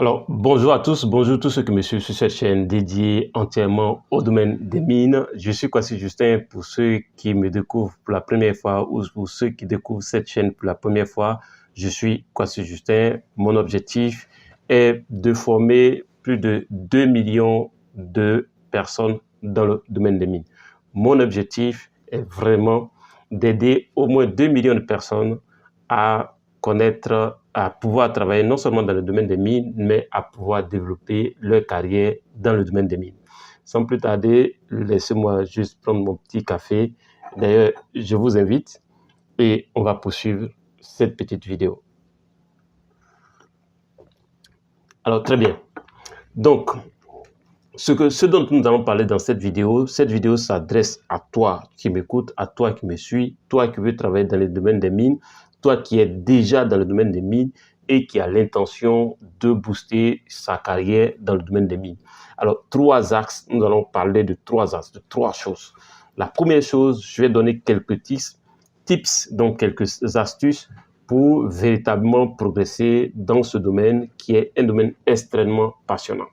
Alors, bonjour à tous ceux qui me suivent sur cette chaîne dédiée entièrement au domaine des mines. Je suis Kwasi Justin pour ceux qui me découvrent pour la première fois ou pour ceux qui découvrent cette chaîne pour la première fois. Je suis Kwasi Justin. Mon objectif est de former plus de 2 millions de personnes dans le domaine des mines. Mon objectif est vraiment d'aider au moins 2 millions de personnes à connaître, à pouvoir travailler non seulement dans le domaine des mines, mais à pouvoir développer leur carrière dans le domaine des mines. Sans plus tarder, laissez-moi juste prendre mon petit café. D'ailleurs, je vous invite et on va poursuivre cette petite vidéo. Alors, très bien. Donc, ce dont nous allons parler dans cette vidéo s'adresse à toi qui m'écoute, à toi qui me suis, toi qui veux travailler dans le domaine des mines, toi qui es déjà dans le domaine des mines et qui a l'intention de booster sa carrière dans le domaine des mines. Alors, trois axes, nous allons parler de trois axes, de trois choses. La première chose, je vais donner quelques tips, donc quelques astuces pour véritablement progresser dans ce domaine qui est un domaine extrêmement passionnant.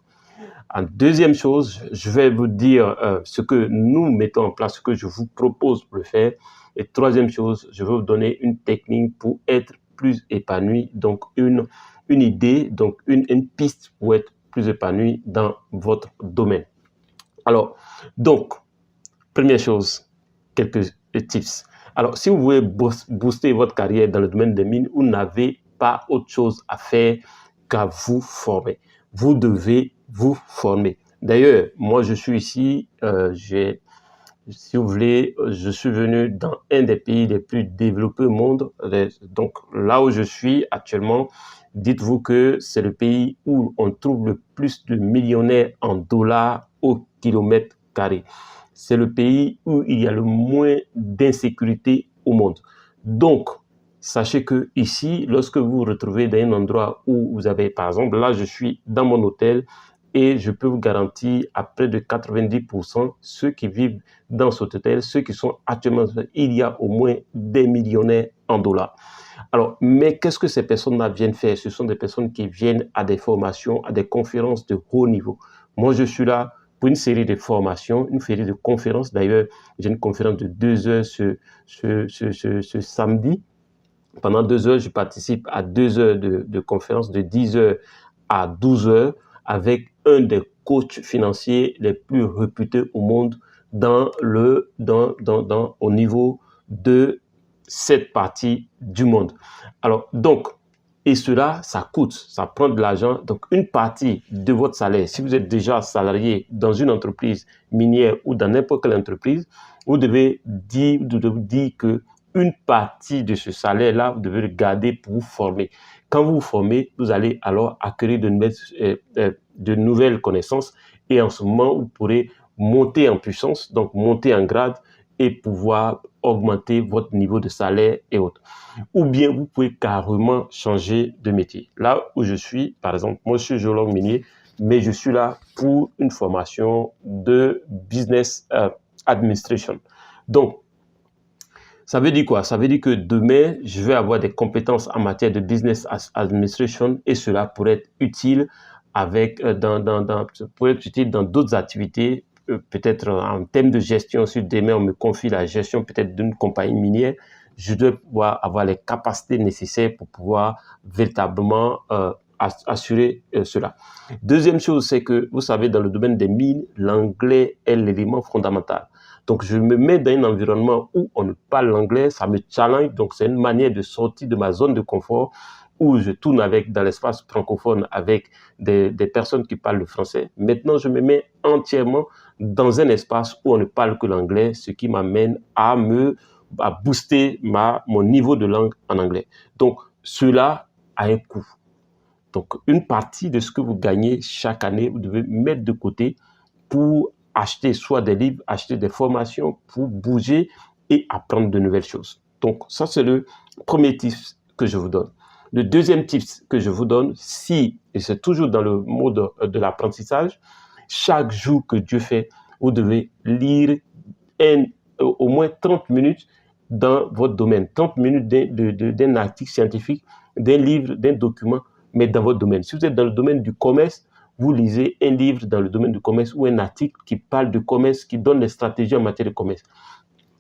En deuxième chose, je vais vous dire ce que nous mettons en place, ce que je vous propose de faire. Et troisième chose, je vais vous donner une technique pour être plus épanoui, donc une idée, donc une piste pour être plus épanoui dans votre domaine. Alors, donc, première chose, quelques tips. Alors, si vous voulez booster votre carrière dans le domaine des mines, vous n'avez pas autre chose à faire qu'à vous former. Vous devez vous former. D'ailleurs, moi, je suis ici, si vous voulez, je suis venu dans un des pays les plus développés au monde. Donc, là où je suis actuellement, dites-vous que c'est le pays où on trouve le plus de millionnaires en dollars au kilomètre carré. C'est le pays où il y a le moins d'insécurité au monde. Donc, sachez que ici, lorsque vous vous retrouvez dans un endroit où vous avez, par exemple, là, je suis dans mon hôtel et je peux vous garantir à près de 90% ceux qui vivent dans cet hôtel, ceux qui sont actuellement, il y a au moins des millionnaires en dollars. Alors, mais qu'est-ce que ces personnes-là viennent faire? Ce sont des personnes qui viennent à des formations, à des conférences de haut niveau. Moi, je suis là pour une série de formations, une série de conférences. D'ailleurs, j'ai une conférence de 2 heures ce samedi. Pendant 2 heures, je participe à 2 heures de conférence de 10 heures à 12 heures avec un des coachs financiers les plus réputés au monde au niveau de cette partie du monde. Alors, donc, et cela, ça coûte, ça prend de l'argent. Donc, une partie de votre salaire, si vous êtes déjà salarié dans une entreprise minière ou dans n'importe quelle entreprise, vous devez dire que une partie de ce salaire-là, vous devez le garder pour vous former. Quand vous vous formez, vous allez alors acquérir de nouvelles connaissances et en ce moment, vous pourrez monter en puissance, donc monter en grade et pouvoir augmenter votre niveau de salaire et autres. Ou bien vous pouvez carrément changer de métier. Là où je suis, par exemple, moi je suis géologue minier, mais je suis là pour une formation de business administration. Donc, ça veut dire quoi? Ça veut dire que demain, je vais avoir des compétences en matière de business administration et cela pourrait être utile pourrait être utile dans d'autres activités, peut-être en termes de gestion. Si demain on me confie la gestion peut-être d'une compagnie minière, je dois pouvoir avoir les capacités nécessaires pour pouvoir véritablement assurer cela. Deuxième chose, c'est que vous savez, dans le domaine des mines, l'anglais est l'élément fondamental. Donc, je me mets dans un environnement où on ne parle l'anglais, ça me challenge. Donc, c'est une manière de sortir de ma zone de confort où je tourne dans l'espace francophone avec des personnes qui parlent le français. Maintenant, je me mets entièrement dans un espace où on ne parle que l'anglais, ce qui m'amène à booster mon niveau de langue en anglais. Donc, cela a un coût. Donc, une partie de ce que vous gagnez chaque année, vous devez mettre de côté pour acheter soit des livres, acheter des formations pour bouger et apprendre de nouvelles choses. Donc, ça, c'est le premier tip que je vous donne. Le deuxième tip que je vous donne, et c'est toujours dans le mode de l'apprentissage, chaque jour que Dieu fait, vous devez lire au moins 30 minutes dans votre domaine, 30 minutes d'un article scientifique, d'un livre, d'un document mais dans votre domaine. Si vous êtes dans le domaine du commerce, vous lisez un livre dans le domaine du commerce ou un article qui parle de commerce, qui donne des stratégies en matière de commerce.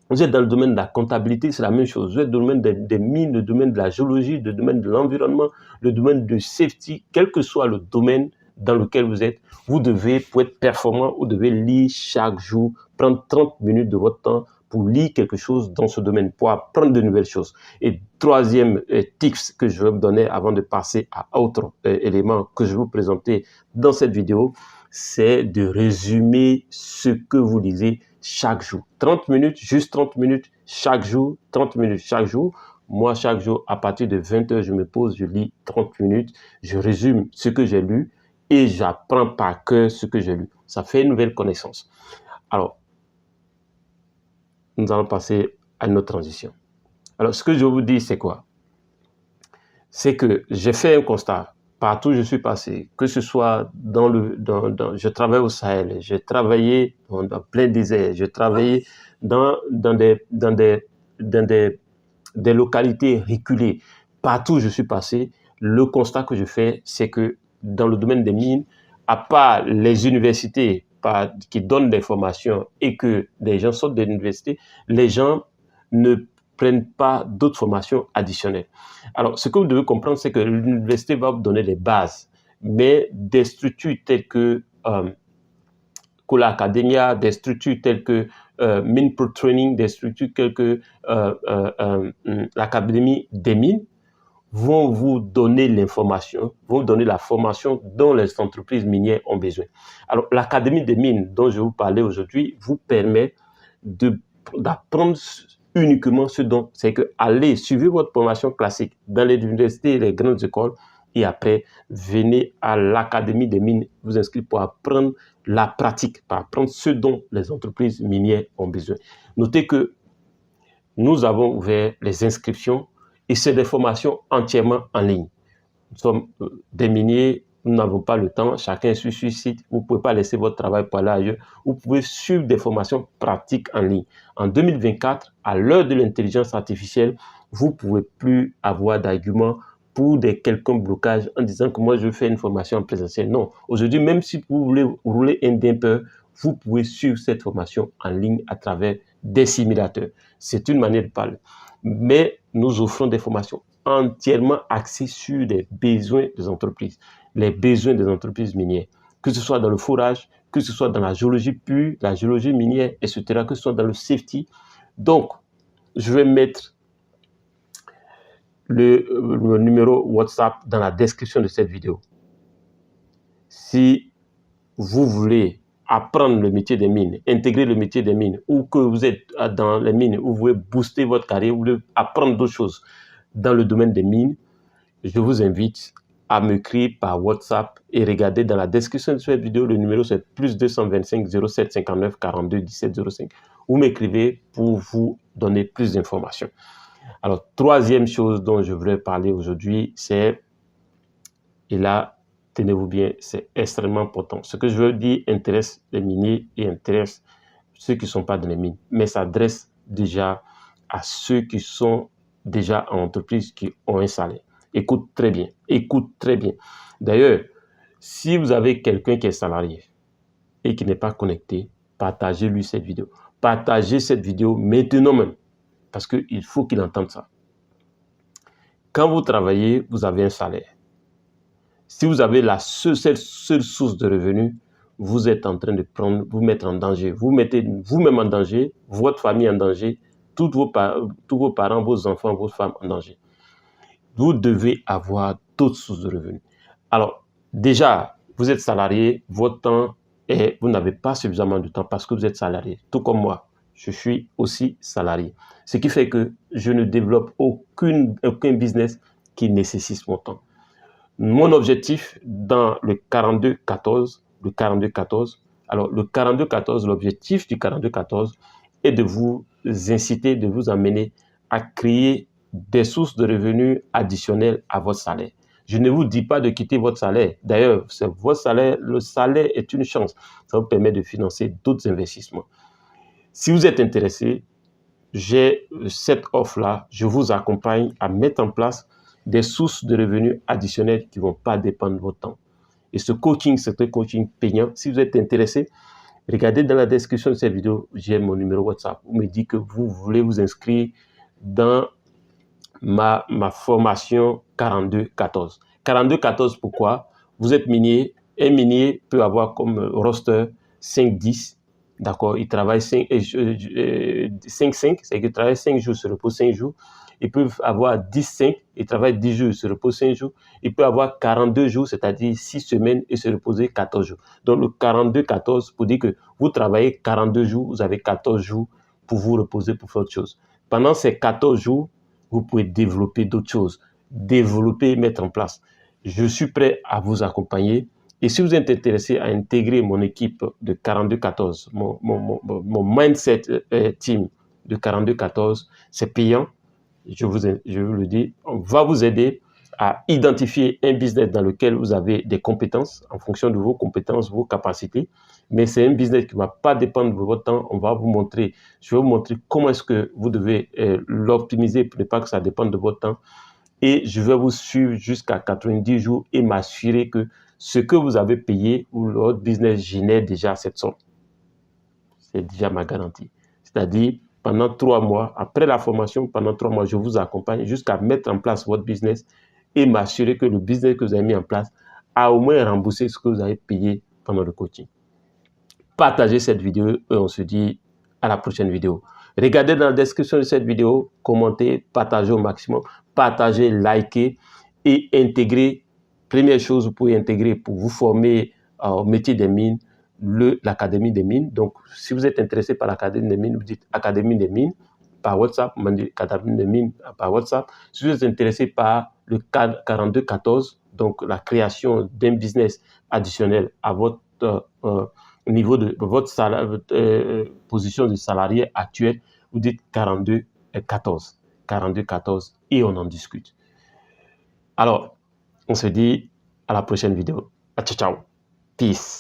Vous êtes dans le domaine de la comptabilité, c'est la même chose. Vous êtes dans le domaine des mines, le domaine de la géologie, le domaine de l'environnement, le domaine de safety, quel que soit le domaine dans lequel vous êtes, vous devez, pour être performant, vous devez lire chaque jour, prendre 30 minutes de votre temps pour lire quelque chose dans ce domaine, pour apprendre de nouvelles choses. Et troisième tips que je vais vous donner avant de passer à autre élément que je vais vous présenter dans cette vidéo, c'est de résumer ce que vous lisez chaque jour. 30 minutes, juste 30 minutes chaque jour, 30 minutes chaque jour. Moi, chaque jour, à partir de 20 h, je me pose, je lis 30 minutes, je résume ce que j'ai lu et j'apprends par cœur ce que j'ai lu. Ça fait une nouvelle connaissance. Alors, nous allons passer à une autre transition. Alors, ce que je vous dis, c'est quoi? C'est que j'ai fait un constat. Partout où je suis passé, que ce soit je travaille au Sahel, j'ai travaillé dans plein désert, j'ai travaillé dans des localités reculées. Partout où je suis passé, le constat que je fais, c'est que dans le domaine des mines, à part les universités qui donnent des formations et que les gens sortent de l'université, les gens ne prennent pas d'autres formations additionnelles. Alors, ce que vous devez comprendre, c'est que l'université va vous donner les bases, mais des structures telles que Cola Academia, des structures telles que Mine Pro Training, des structures telles que l'Académie des mines, vont vous donner l'information, vont vous donner la formation dont les entreprises minières ont besoin. Alors, l'Académie des mines dont je vous parlais aujourd'hui vous permet d'apprendre uniquement ce dont, c'est que allez, suivez votre formation classique dans les universités et les grandes écoles et après, venez à l'Académie des mines, vous inscrivez pour apprendre la pratique, pour apprendre ce dont les entreprises minières ont besoin. Notez que nous avons ouvert les inscriptions et c'est des formations entièrement en ligne. Nous sommes des miniers, nous n'avons pas le temps, chacun suit sur site, vous ne pouvez pas laisser votre travail pour aller ailleurs, vous pouvez suivre des formations pratiques en ligne. En 2024, à l'heure de l'intelligence artificielle, vous ne pouvez plus avoir d'arguments pour des quelconques blocages en disant que moi je fais une formation en présentiel. Non, aujourd'hui, même si vous voulez rouler un dumper, vous pouvez suivre cette formation en ligne à travers des simulateurs. C'est une manière de parler. Mais nous offrons des formations entièrement axées sur les besoins des entreprises, les besoins des entreprises minières, que ce soit dans le forage, que ce soit dans la géologie pure, la géologie minière, etc., que ce soit dans le safety. Donc, je vais mettre le numéro WhatsApp dans la description de cette vidéo. Si vous voulez apprendre le métier des mines, intégrer le métier des mines, ou que vous êtes dans les mines, où vous voulez booster votre carrière, vous voulez apprendre d'autres choses dans le domaine des mines, je vous invite à m'écrire par WhatsApp et regardez dans la description de cette vidéo, le numéro c'est +225 07 59 42 17 05. Vous m'écrivez pour vous donner plus d'informations. Alors, troisième chose dont je voudrais parler aujourd'hui, c'est, et là, tenez-vous bien, c'est extrêmement important. Ce que je veux dire intéresse les miniers et intéresse ceux qui ne sont pas dans les mines, mais ça s'adresse déjà à ceux qui sont déjà en entreprise, qui ont un salaire. Écoute très bien, écoute très bien. D'ailleurs, si vous avez quelqu'un qui est salarié et qui n'est pas connecté, partagez-lui cette vidéo. Partagez cette vidéo maintenant même, parce qu'il faut qu'il entende ça. Quand vous travaillez, vous avez un salaire. Si vous avez la seule source de revenus, vous êtes en train de vous mettre en danger. Vous mettez vous-même en danger, votre famille en danger, tous vos parents, vos enfants, vos femmes en danger. Vous devez avoir d'autres sources de revenus. Alors, déjà, vous êtes salarié, votre temps est, vous n'avez pas suffisamment de temps parce que vous êtes salarié, tout comme moi. Je suis aussi salarié. Ce qui fait que je ne développe aucun business qui nécessite mon temps. Mon objectif dans le 42-14, alors le 42-14, l'objectif du 42-14 est de vous inciter, de vous amener à créer des sources de revenus additionnelles à votre salaire. Je ne vous dis pas de quitter votre salaire. D'ailleurs, c'est votre salaire, le salaire est une chance. Ça vous permet de financer d'autres investissements. Si vous êtes intéressé, j'ai cette offre-là. Je vous accompagne à mettre en place des sources de revenus additionnels qui ne vont pas dépendre de votre temps. Et ce coaching, c'est un coaching payant. Si vous êtes intéressé, regardez dans la description de cette vidéo, j'ai mon numéro WhatsApp. Vous me dites que vous voulez vous inscrire dans ma formation 42-14. 42-14, pourquoi? Vous êtes minier. Un minier peut avoir comme roster 5-10. D'accord? Il travaille 5-5, c'est-à-dire qu'il travaille 5 jours, se repose 5 jours. Ils peuvent avoir 10-5, ils travaillent 10 jours, se repose 5 jours. Il peut avoir 42 jours, c'est-à-dire 6 semaines et se reposer 14 jours. Donc le 42-14, pour dire que vous travaillez 42 jours, vous avez 14 jours pour vous reposer, pour faire autre chose. Pendant ces 14 jours, vous pouvez développer d'autres choses, développer et mettre en place. Je suis prêt à vous accompagner. Et si vous êtes intéressé à intégrer mon équipe de 42-14, mon mindset team de 42-14, c'est payant. Je vous le dis, on va vous aider à identifier un business dans lequel vous avez des compétences en fonction de vos compétences, vos capacités. Mais c'est un business qui ne va pas dépendre de votre temps. On va vous montrer, je vais vous montrer comment est-ce que vous devez l'optimiser pour ne pas que ça dépende de votre temps. Et je vais vous suivre jusqu'à 90 jours et m'assurer que ce que vous avez payé ou votre business génère déjà cette somme. C'est déjà ma garantie. C'est-à-dire, pendant 3 mois, après la formation, pendant 3 mois, je vous accompagne jusqu'à mettre en place votre business et m'assurer que le business que vous avez mis en place a au moins remboursé ce que vous avez payé pendant le coaching. Partagez cette vidéo et on se dit à la prochaine vidéo. Regardez dans la description de cette vidéo, commentez, partagez au maximum, partagez, likez et intégrez. Première chose, vous pouvez intégrer pour vous former au métier des mines, l'Académie des mines. Donc, si vous êtes intéressé par l'Académie des mines, vous dites Académie des mines par WhatsApp, vous dites Académie des mines par WhatsApp. Si vous êtes intéressé par le cadre 42-14, donc la création d'un business additionnel à votre au niveau de votre position de salarié actuel, vous dites 42-14. 42-14 et on en discute. Alors, on se dit à la prochaine vidéo. Ciao, ciao. Peace.